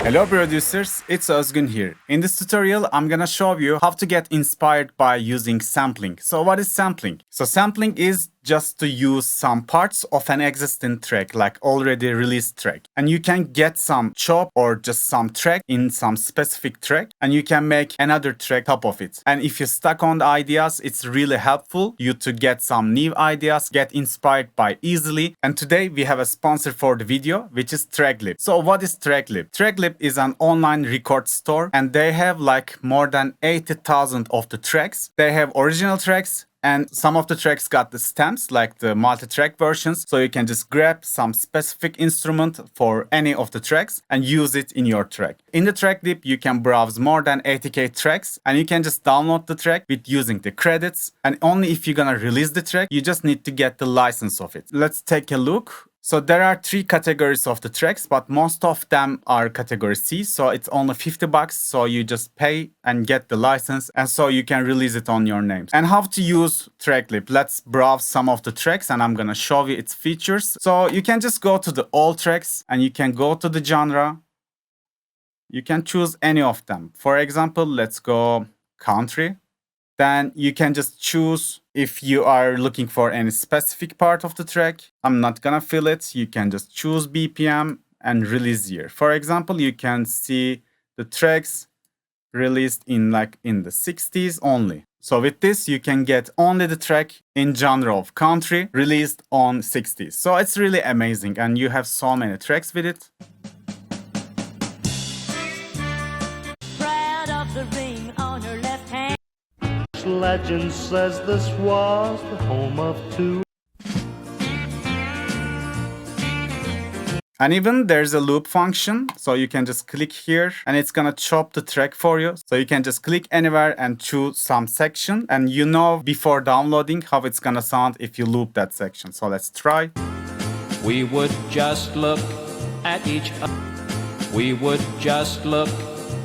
Hello producers, it's Özgün here. In this tutorial, I'm gonna show you how to get inspired by using sampling. So what is sampling? So sampling is just to use some parts of an existing track, like already released track. And you can get some chop or just some track in some specific track, and you can make another track top of it. And if you're stuck on the ideas, it's really helpful you to get some new ideas, get inspired by easily. And today we have a sponsor for the video, which is Tracklib. So what is Tracklib? Tracklib is an online record store, and they have like more than 80,000 of the tracks. They have original tracks, and some of the tracks got the stamps, like the multi-track versions. So you can just grab some specific instrument for any of the tracks and use it in your track. In the Tracklib, you can browse more than 80k tracks, and you can just download the track with using the credits. And only if you're gonna release the track, you just need to get the license of it. Let's take a look. So there are 3 categories of the tracks, but most of them are category C. So it's only $50. So you just pay and get the license, and so you can release it on your name. And how to use Tracklib? Let's browse some of the tracks, and I'm gonna show you its features. So you can just go to the all tracks, and you can go to the genre. You can choose any of them. For example, let's go country. Then you can just choose if you are looking for any specific part of the track. I'm not gonna fill it. You can just choose BPM and release year. For example, you can see the tracks released in the 60s only. So with this, you can get only the track in genre of country released on 60s. So it's really amazing, and you have so many tracks with it. Proud of the ring on her left hand. Legend says this was the home of two. And even there's a loop function, so you can just click here and it's gonna chop the track for you. So you can just click anywhere and choose some section, and you know before downloading how it's gonna sound if you loop that section. So let's try. We would just look at each other. We would just look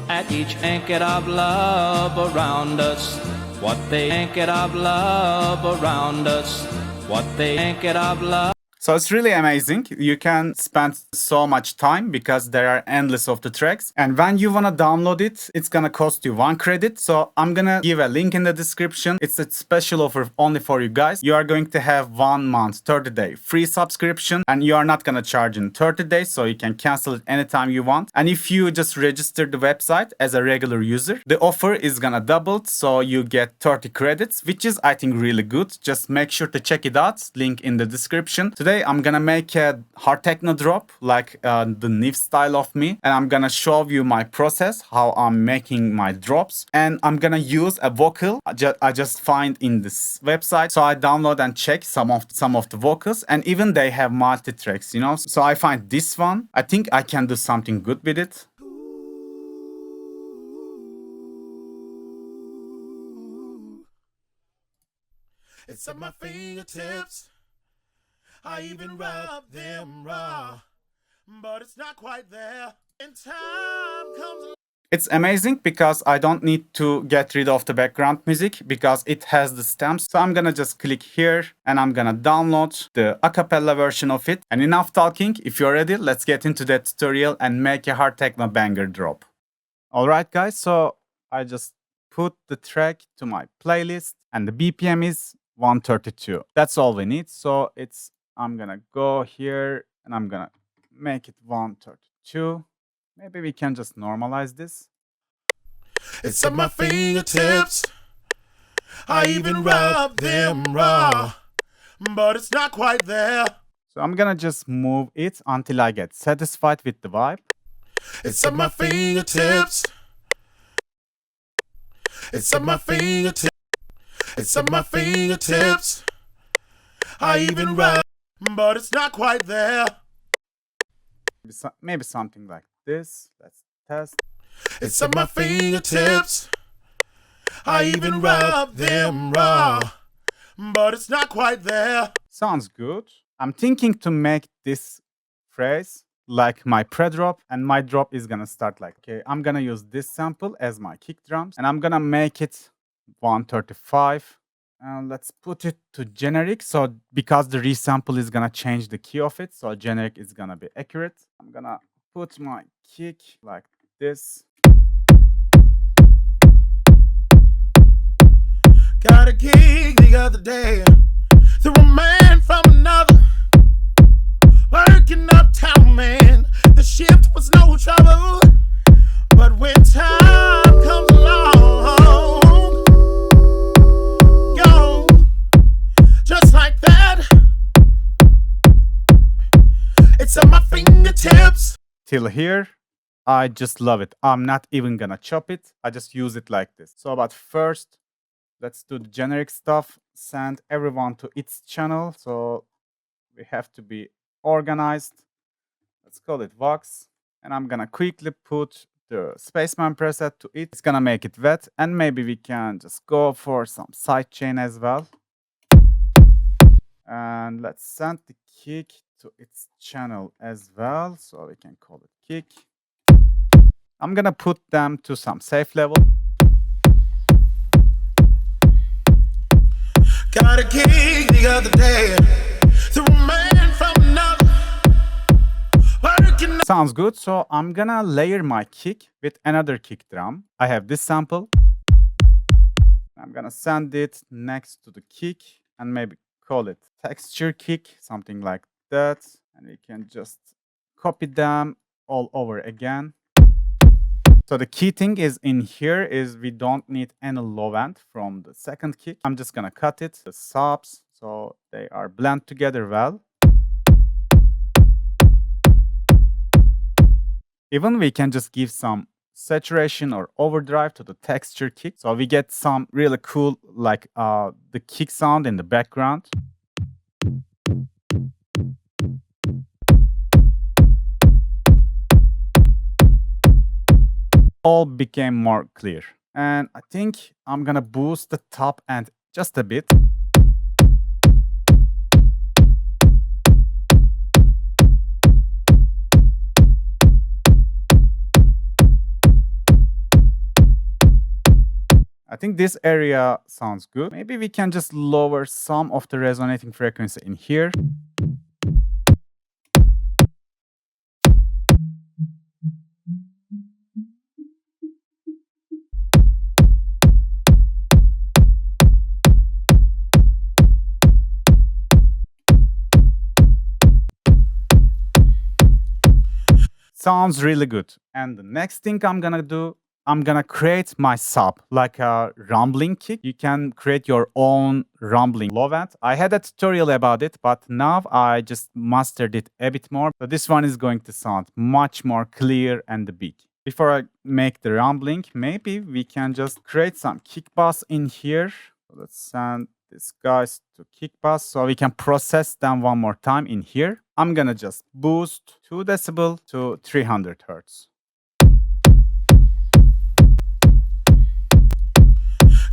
at each blanket of love around us. What they blanket of love around us. What they blanket of love. So it's really amazing. You can spend so much time because there are endless of the tracks. And when you wanna download it, it's gonna cost you 1 credit. So I'm gonna give a link in the description. It's a special offer only for you guys. You are going to have 1 month, 30-day free subscription, and you are not gonna charge in 30 days. So you can cancel it anytime you want. And if you just register the website as a regular user, the offer is gonna double. So you get 30 credits, which is, I think, really good. Just make sure to check it out. Link in the description. Today, I'm gonna make a hard techno drop, like the new style of me, and I'm gonna show you my process, how I'm making my drops, and I'm gonna use a vocal I just find in this website. So I download and check some of the vocals, and even they have multi-tracks, you know. So I find this one. I think I can do something good with it. It's at my fingertips. I even rub them raw, but it's not quite there. And time comes. It's amazing because I don't need to get rid of the background music because it has the stamps. So I'm gonna just click here and I'm gonna download the acapella version of it. And enough talking. If you're ready, let's get into that tutorial and make a hard techno banger drop. Alright guys, so I just put the track to my playlist and the BPM is 132. That's all we need. So I'm gonna go here and I'm gonna make it 132. Maybe we can just normalize this. It's at my fingertips. I even rub them raw, but it's not quite there. So I'm gonna just move it until I get satisfied with the vibe. It's at my fingertips. It's at my fingertips. It's at my fingertips. I even rub, but it's not quite there. Maybe something like this. Let's test. It's at my fingertips. I even rub them raw, but it's not quite there. Sounds good. I'm thinking to make this phrase like my pre-drop, and my drop is gonna start like, okay, I'm gonna use this sample as my kick drums, and I'm gonna make it 135. Let's put it to generic. So because the resample is gonna change the key of it, so generic is gonna be accurate. I'm gonna put my kick like this. Got a gig the other day through a man from another. Working uptown, man. The shift was no trouble. But when time comes along, gone, just like that. It's at my fingertips. Till here, I just love it. I'm not even gonna chop it. I just use it like this. So, but first, let's do the generic stuff. Send everyone to its channel. So we have to be organized. Let's call it Vox. And I'm gonna quickly put the Spaceman preset to it. It's gonna make it wet. And maybe we can just go for some sidechain as well. And let's send the kick to its channel as well. So we can call it kick. I'm gonna put them to some safe level. Got a gig the other day through a man from another. Working Sounds good. So I'm gonna layer my kick with another kick drum. I have this sample. I'm gonna send it next to the kick and maybe call it texture kick, something like that. And we can just copy them all over again. So the key thing is in here is we don't need any low end from the second kick. I'm just gonna cut it, the subs, so they are blend together well. Even we can just give some saturation or overdrive to the texture kick. So we get some really cool, like the kick sound in the background. All became more clear. And I think I'm gonna boost the top end just a bit. I think this area sounds good. Maybe we can just lower some of the resonating frequency in here. Sounds really good. And the next thing I'm gonna do, I'm gonna create my sub, like a rumbling kick. You can create your own rumbling low end. I had a tutorial about it, but now I just mastered it a bit more. So this one is going to sound much more clear and big. Before I make the rumbling, maybe we can just create some kick bass in here. So let's send these guys to kick bass so we can process them one more time in here. I'm gonna just boost 2 decibel to 300 hertz.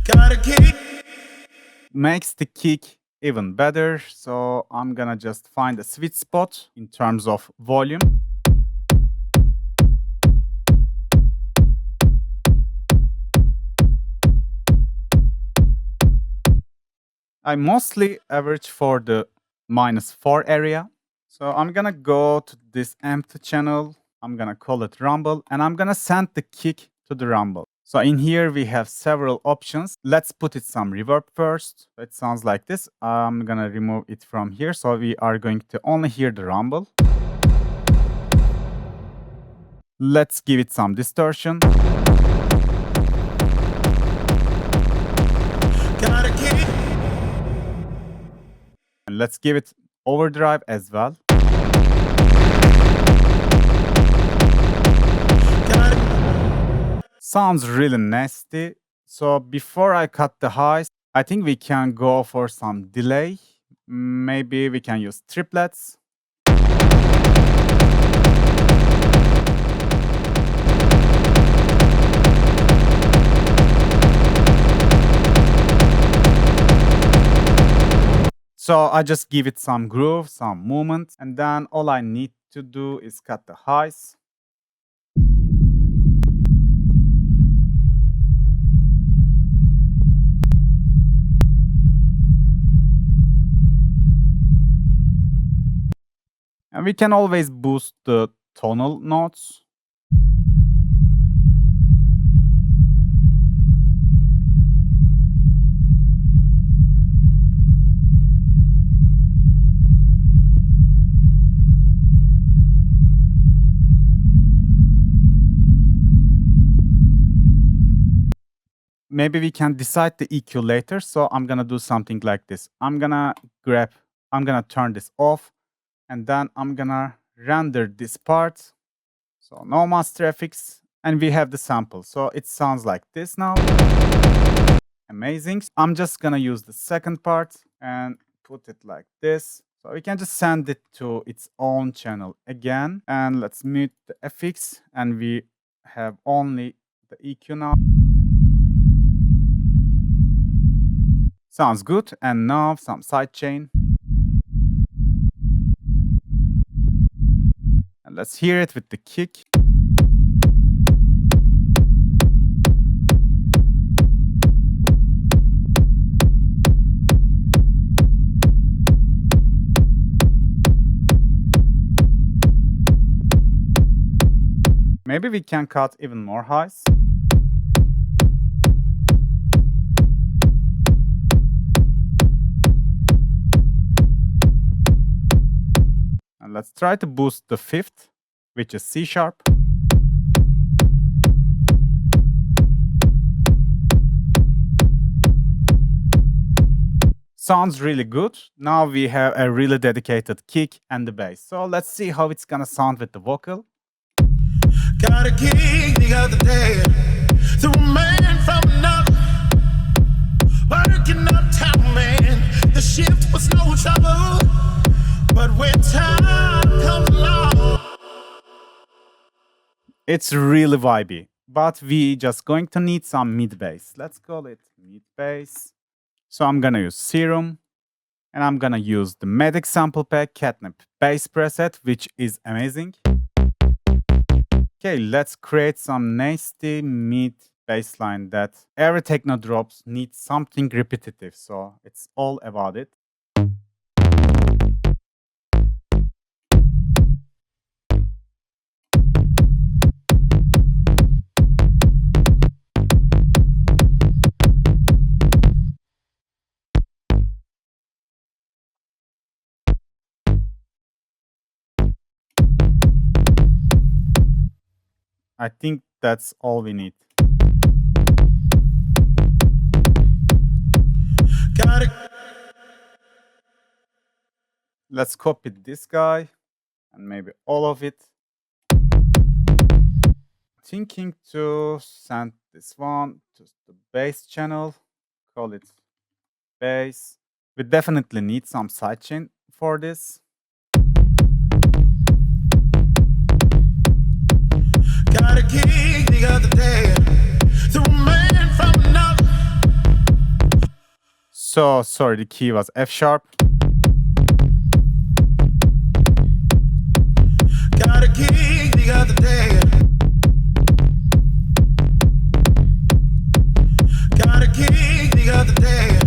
got a gig. Makes the kick even better, so I'm gonna just find a sweet spot in terms of volume. I mostly average for the -4 area. So I'm gonna go to this empty channel. I'm gonna call it rumble and I'm gonna send the kick to the rumble. So in here we have several options. Let's put it some reverb first. It sounds like this. I'm gonna remove it from here. So we are going to only hear the rumble. Let's give it some distortion. Got a gig. And let's give it overdrive as well. Got a Sounds really nasty. So before I cut the highs, I think we can go for some delay. Maybe we can use triplets. So I just give it some groove, some movement, and then all I need to do is cut the highs. And we can always boost the tonal notes. maybe we can decide the EQ later. So I'm gonna do something like this. I'm gonna turn this off, and then I'm gonna render this part. So no master effects, and we have the sample. So it sounds like this now. Amazing. I'm just gonna use the second part and put it like this. So we can just send it to its own channel again. And let's mute the FX, and we have only the EQ now. Sounds good. And now some sidechain. And let's hear it with the kick. Maybe we can cut even more highs. And let's try to boost the fifth, which is C sharp. Sounds really good. Now we have a really dedicated kick and the bass. So let's see how it's gonna sound with the vocal. Got a gig the other day through a man from another, working uptown, man. The shift was no trouble, but when time comes along, it's really vibey, but we just going to need some mid bass. Let's call it mid bass. So I'm gonna use Serum, and I'm gonna use the Medic sample pack Catnip bass preset, which is amazing. Okay, let's create some nasty mid bass line that every techno drops needs something repetitive, so it's all about it. I think that's all we need. got it. Let's copy this guy and maybe all of it. Thinking to send this one to the bass channel, call it bass. We definitely need some sidechain for this. Got a gig the other day through a man from another. So sorry, the key was F sharp. Got a gig the other day. Got a gig the other day.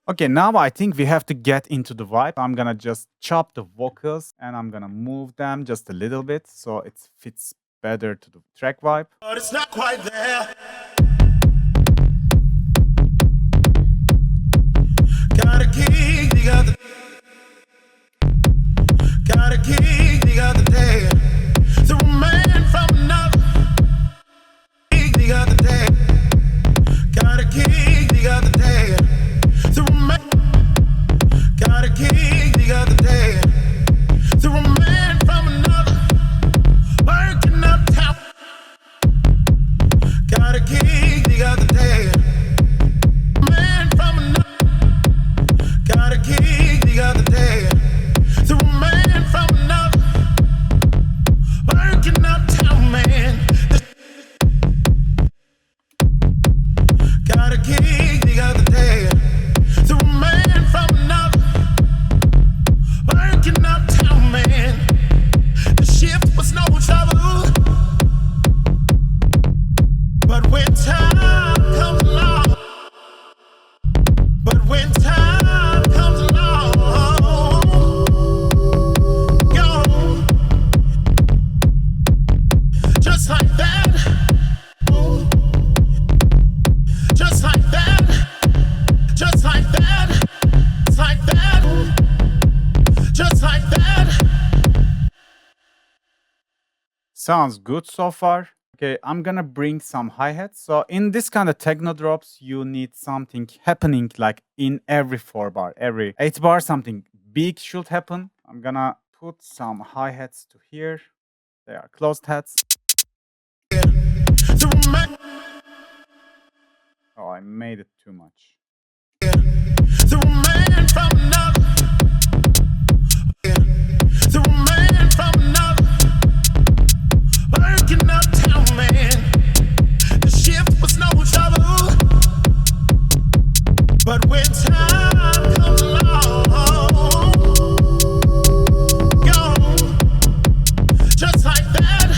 Okay, now I think we have to get into the vibe. I'm gonna just chop the vocals and I'm gonna move them just a little bit so it fits better to the track vibe. But it's not quite there. Got a gig the other. Got a gig the other day. Through a man from another. Gig the other day. Got a gig the other day. Through a man. Got a gig the other day. Through a man from another. Working uptown. Got a gig the other day. Man from another. Got a gig the other day. Through a man from another. Working uptown, man. Got a gig the other day. Through a man from another. Working uptown, man. The shift was no trouble. But when time comes along, but when time comes along, yo, just like that, just like that, just like that, just like that, just like that. Sounds good so far. Okay, I'm gonna bring some hi-hats. So in this kind of techno drops, you need something happening like in every 4 bar, every 8 bar, something big should happen. I'm gonna put some hi-hats to here. They are closed hats. Oh, I made it too much. But when time comes along, gone, just like that.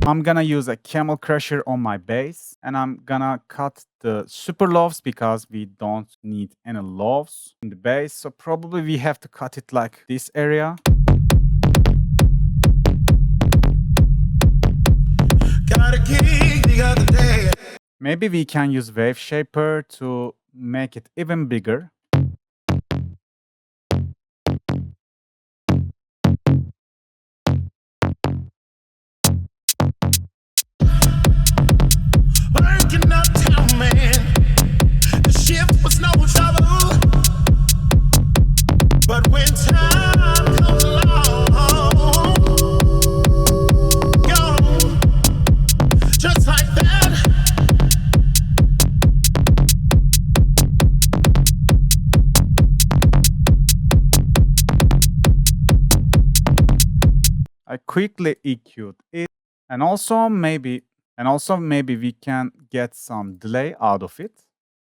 I'm gonna use a camel crusher on my bass, and I'm gonna cut the super lows because we don't need any lows in the bass. So probably we have to cut it like this area. Got a gig the other day. Maybe we can use wave shaper to make it even bigger. Working uptown, man. The shift was no trouble. But when time comes along, gone, just like that. I quickly EQ'd it, and also maybe we can get some delay out of it.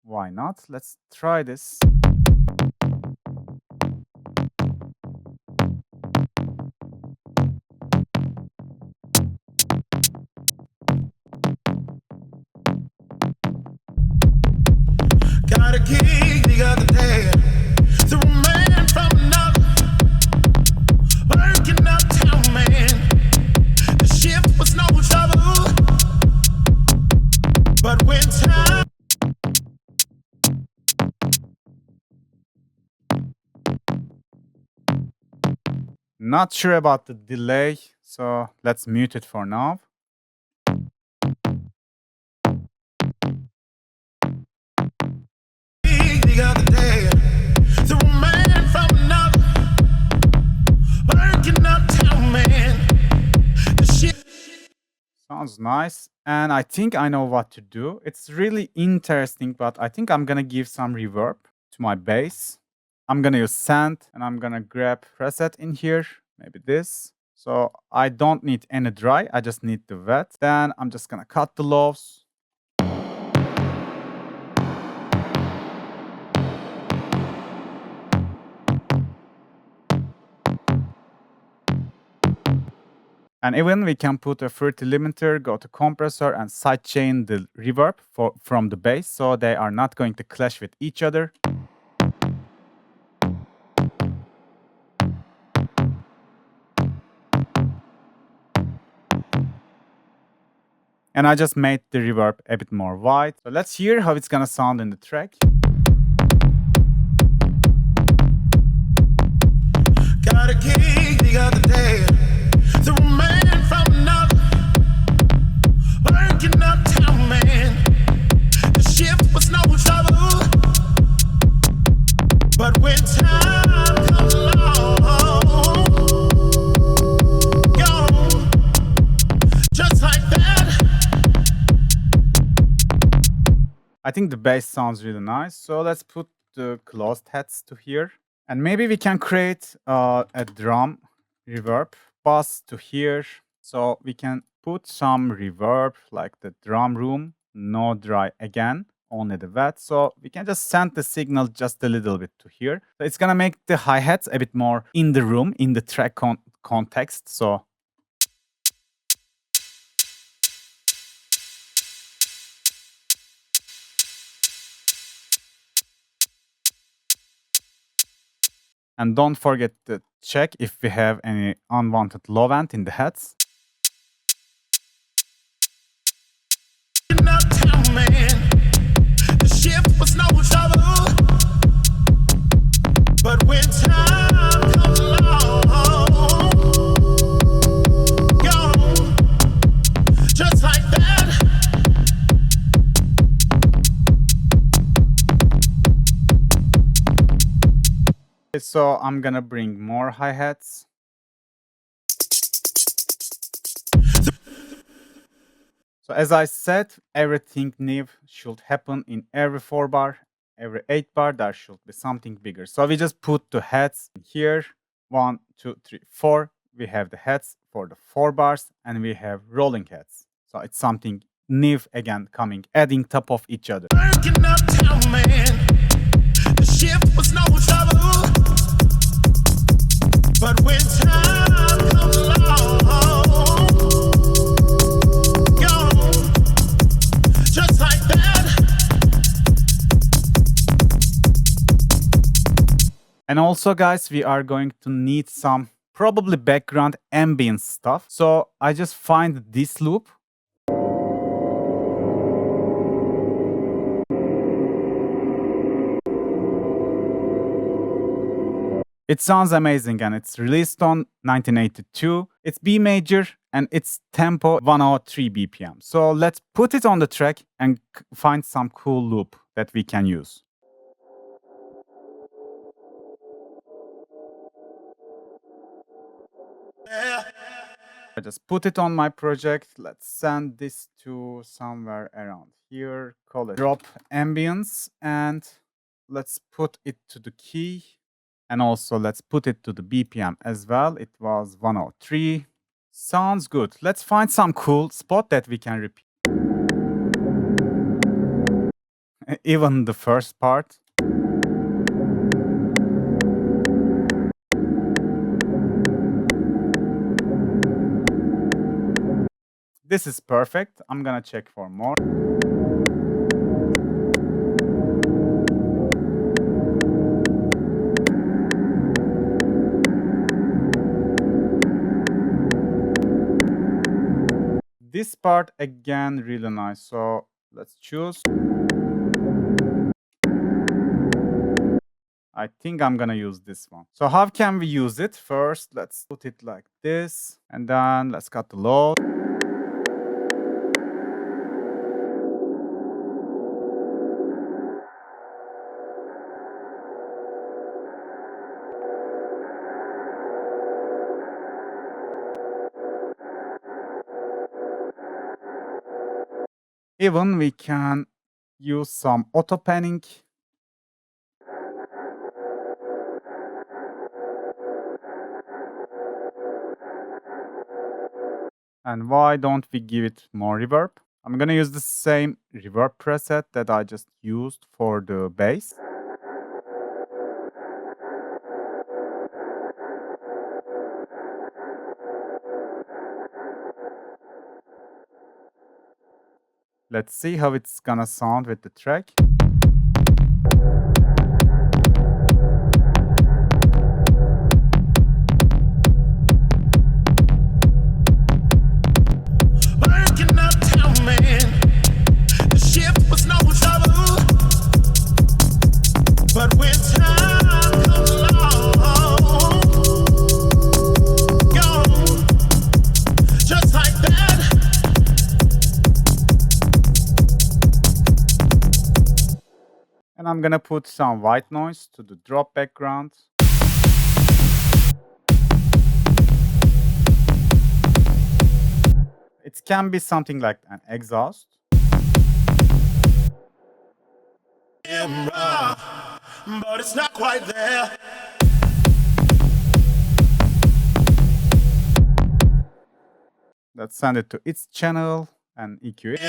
Why not? Let's try this. Got a gig the other day. Through a man from another. Working uptown, man. The shift was no trouble. But when time. Not sure about the delay, so let's mute it for now. The other day, through a man from another, working uptown, man. The shit. Sounds nice, and I think I know what to do. It's really interesting, but I think I'm gonna give some reverb to my bass. I'm gonna use sand, and I'm gonna grab preset in here, maybe this. So I don't need any dry, I just need the wet. Then I'm just gonna cut the lows. And even we can put a fruity limiter, go to compressor, and sidechain the reverb from the bass, so they are not going to clash with each other. And I just made the reverb a bit more wide. So let's hear how it's gonna sound in the track. Got a gig the other day. Through a man from another. Working uptown, man. The shift was no trouble. But when time comes along, gone, just like that. I think the bass sounds really nice. So let's put the closed heads to here. And maybe we can create a drum reverb, bass to here. So we can put some reverb like the drum room, no dry again, only the wet. So we can just send the signal just a little bit to here. So it's gonna make the hi-hats a bit more in the room, in the track context. So and don't forget to check if we have any unwanted low end in the heads. Uptown, man. The shift was no trouble. But when time comes along, gone, So I'm gonna bring more hi-hats. So as I said, everything new should happen in every 4 bar. Every 8 bar, there should be something bigger. So we just put the heads here. 1, 2, 3, 4. We have the heads for the 4 bars and we have rolling heads. So it's something new again coming, adding top of each other. Working uptown, man. The shift was no trouble. But when time comes along, gone, just like that. And also, guys, we are going to need some probably background ambient stuff. So I just find this loop. It sounds amazing and it's released on 1982. It's B major and its tempo 103 BPM. So let's put it on the track and find some cool loop that we can use. I just put it on my project. Let's send this to somewhere around here. Call it drop ambience and let's put it to the key. And also let's put it to the BPM as well. It was 103. Sounds good. Let's find some cool spot that we can repeat. Even the first part. This is perfect. I'm gonna check for more. This part again really nice. So let's choose. I think I'm gonna use this one. So how can we use it? First, let's put it like this. And then let's cut the load. Even we can use some auto panning. And why don't we give it more reverb? I'm gonna use the same reverb preset that I just used for the bass. Let's see how it's gonna sound with the track. Working uptown, man. The shift was no trouble. But when time comes along, gone, just like that. And I'm gonna put some white noise to the drop background. It can be something like an exhaust. But it's not quite there. Let's send it to its channel and EQ it.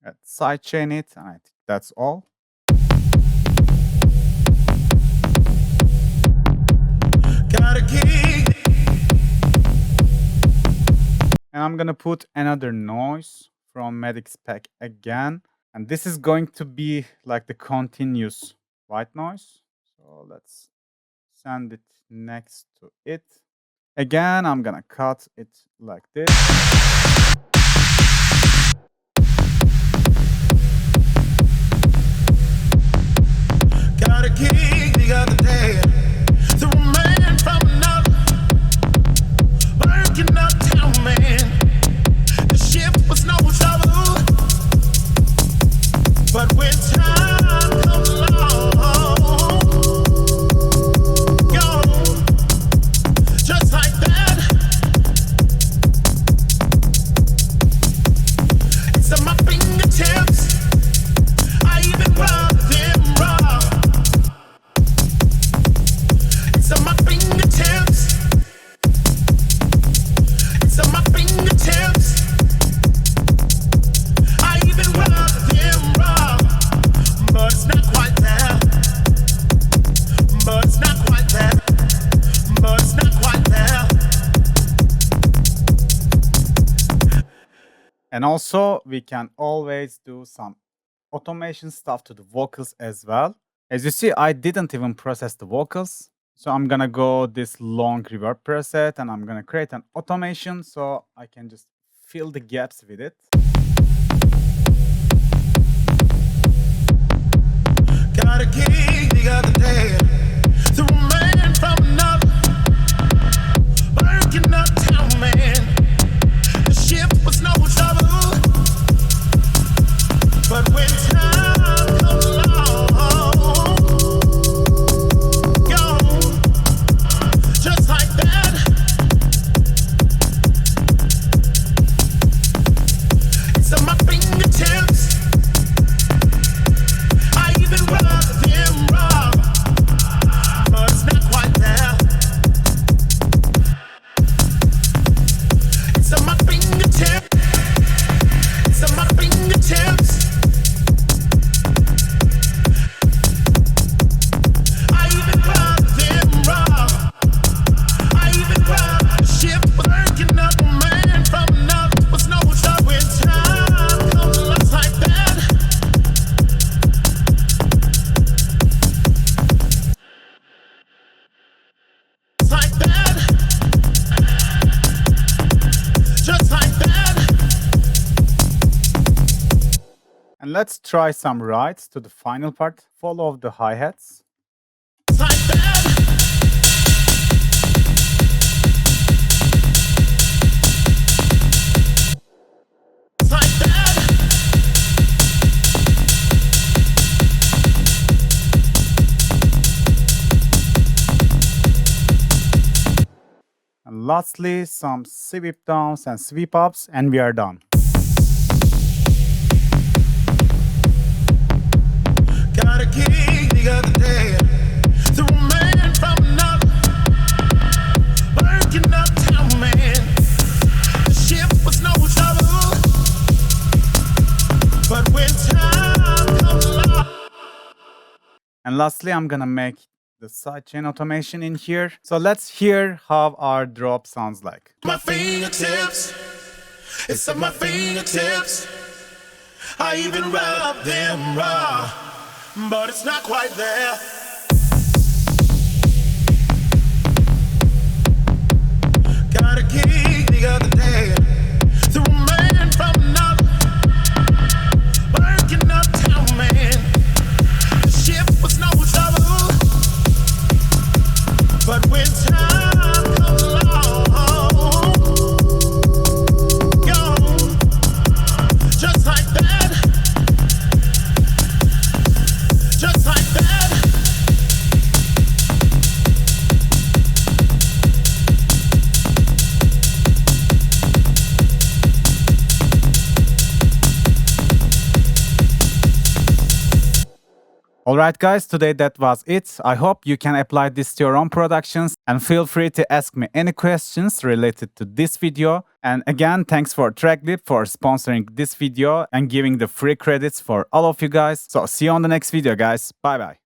Let's sidechain it, and I think that's all. Got a gig. And I'm gonna put another noise from Medix Pack again. And this is going to be like the continuous white noise. So let's send it next to it. Again, I'm gonna cut it like this. Got a gig. the other day. Through a man from another, working uptown, man. The shift was no trouble, but when time comes along, gone, just like that. It's at my fingertips. I even rub them raw. It's at my fingertips. It's at my fingertips. I even rub them raw. But it's not quite there. But it's not quite there. But it's not quite there. And also, we can always do some automation stuff to the vocals as well. As you see, I didn't even process the vocals. So I'm gonna go this long reverb preset and I'm gonna create an automation so I can just fill the gaps with it. Got a gig the other day. Through a man from another, working uptown, man. The shift was no trouble, but when time comes along, gone, just like that. It's at my fingertips. I even rub them raw, but it's not quite there. It's at my fingertips. It's at my fingertips. I even rub them raw. I even rub the shift working up, man from another was no trouble when time comes along like that. Like that, just like that. And let's try some rides to the final part. Follow the hi-hats. Like that. Like that. And lastly, some sweep downs and sweep ups, and we are done. Got a gig the other day. Through a man from another, working uptown, man. The shift was no trouble, but when time comes along. And lastly, I'm gonna make the sidechain automation in here. So let's hear how our drop sounds like. My fingertips, it's at my fingertips. I even rub them raw, but it's not quite there. Got a gig the other day. Through a man from another, working uptown, man. The shift was no trouble, but when time comes along, gone, just like that. Just like that. Alright guys, today that was it. I hope you can apply this to your own productions and feel free to ask me any questions related to this video. And again, thanks for Tracklib for sponsoring this video and giving the free credits for all of you guys. So see you on the next video guys. Bye bye.